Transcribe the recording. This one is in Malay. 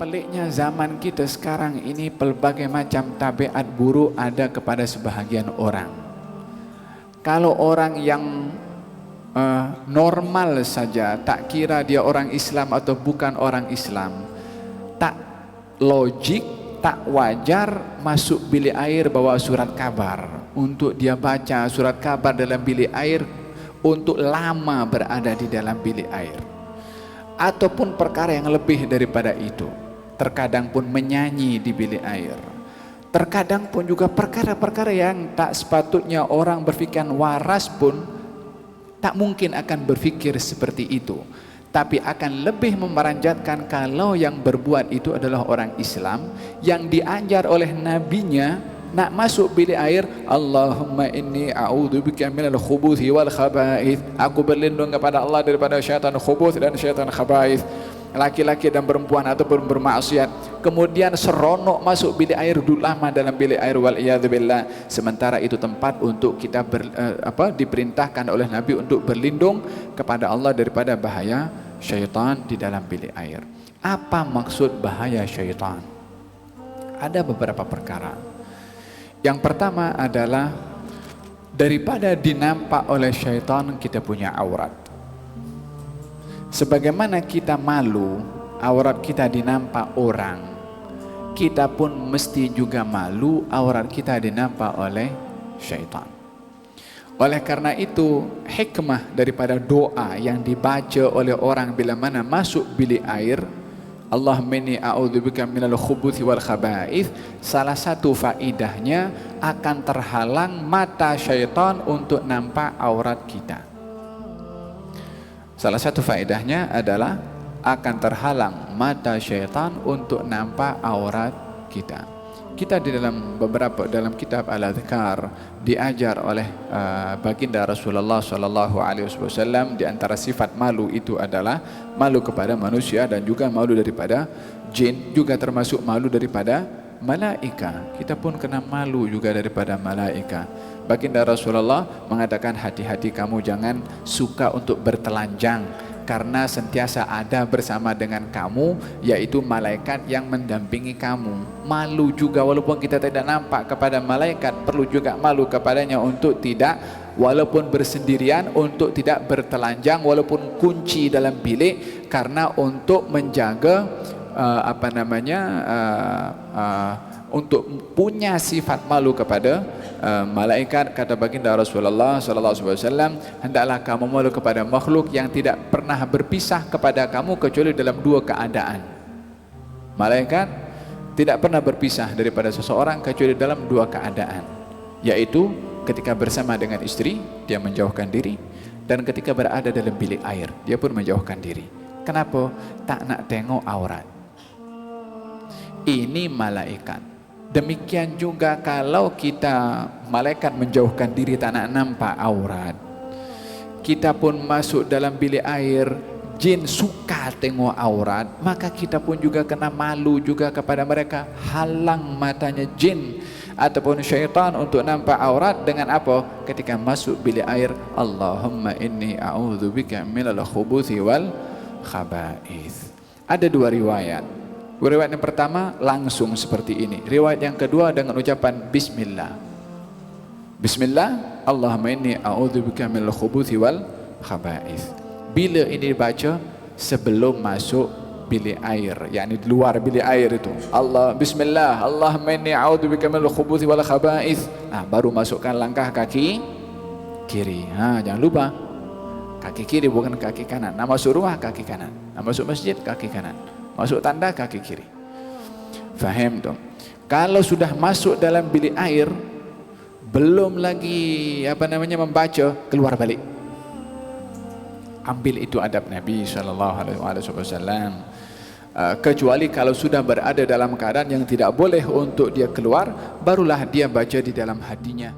peliknya zaman kita sekarang ini pelbagai macam tabiat buruk ada kepada sebahagian orang. Kalau orang yang normal saja, tak kira dia orang Islam atau bukan orang Islam, tak logik, tak wajar masuk bilik air bawa surat kabar untuk dia baca surat kabar dalam bilik air, untuk lama berada di dalam bilik air, ataupun perkara yang lebih daripada itu. Terkadang pun menyanyi di bilik air, terkadang pun juga perkara-perkara yang tak sepatutnya orang berfikir waras pun tak mungkin akan berfikir seperti itu, tapi akan lebih memeranjatkan kalau yang berbuat itu adalah orang Islam yang diajar oleh nabinya nak masuk bilik air, Allahumma inni a'udzubika minal khubuthi wal khaba'ith, aku berlindung kepada Allah daripada syaitan khubuth dan syaitan khaba'ith, laki-laki dan perempuan ataupun bermaksiat. Kemudian seronok masuk bilik air, duduk lama dalam bilik air, wal iyadzubillah. Sementara itu tempat untuk kita diperintahkan oleh Nabi untuk berlindung kepada Allah daripada bahaya syaitan di dalam bilik air. Apa maksud bahaya syaitan? Ada beberapa perkara. Yang pertama adalah daripada dinampak oleh syaitan kita punya aurat. Sebagaimana kita malu aurat kita dinampak orang, kita pun mesti juga malu aurat kita dinampak oleh syaitan. Oleh karena itu, hikmah daripada doa yang dibaca oleh orang bila mana masuk bilik air, Allahumma inni a'udzubika minal khubuthi wal khaba'ith, salah satu faidahnya akan terhalang mata syaitan untuk nampak aurat kita. Salah satu faedahnya adalah akan terhalang mata syaitan untuk nampak aurat kita. Kita di dalam kitab Al-Adhkar diajar oleh baginda Rasulullah SAW, di antara sifat malu itu adalah malu kepada manusia dan juga malu daripada jin, juga termasuk malu daripada malaika. Kita pun kena malu juga daripada malaika. Baginda Rasulullah mengatakan, hati-hati kamu jangan suka untuk bertelanjang, karena sentiasa ada bersama dengan kamu, yaitu malaikat yang mendampingi kamu. Malu juga walaupun kita tidak nampak kepada malaikat, perlu juga malu kepadanya untuk tidak, walaupun bersendirian, untuk tidak bertelanjang walaupun kunci dalam bilik, karena untuk menjaga untuk punya sifat malu kepada malaikat. Kata baginda Rasulullah SAW, hendaklah kamu malu kepada makhluk yang tidak pernah berpisah kepada kamu kecuali dalam dua keadaan. Malaikat tidak pernah berpisah daripada seseorang kecuali dalam dua keadaan, yaitu ketika bersama dengan istri dia menjauhkan diri, dan ketika berada dalam bilik air dia pun menjauhkan diri. Kenapa? Tak nak tengok aurat. Ini malaikat. Demikian juga kalau kita, malaikat menjauhkan diri tak nak nampak aurat, kita pun masuk dalam bilik air, jin suka tengok aurat, maka kita pun juga kena malu juga kepada mereka. Halang matanya jin ataupun syaitan untuk nampak aurat dengan apa? Ketika masuk bilik air, Allahumma inni a'udzubika minal khubuthi wal khaba'ith. Ada dua riwayat. Riwayat yang pertama langsung seperti ini. Riwayat yang kedua dengan ucapan Bismillah. Bismillah, Allahumma inni a'udzubika minal khubuthi wal khaba'ith. Bila ini dibaca sebelum masuk bilik air, yakni di luar bilik air itu. Bismillah, Allahumma inni a'udzubika minal khubuthi wal khaba'ith. Baru masukkan langkah kaki kiri. Jangan lupa kaki kiri bukan kaki kanan. Nak masuk rumah kaki kanan, nak masuk masjid kaki kanan, masuk tanda kaki kiri. Faham dong? Kalau sudah masuk dalam bilik air, belum lagi membaca, keluar balik. Ambil itu adab Nabi SAW. Kecuali kalau sudah berada dalam keadaan yang tidak boleh untuk dia keluar, barulah dia baca di dalam hatinya.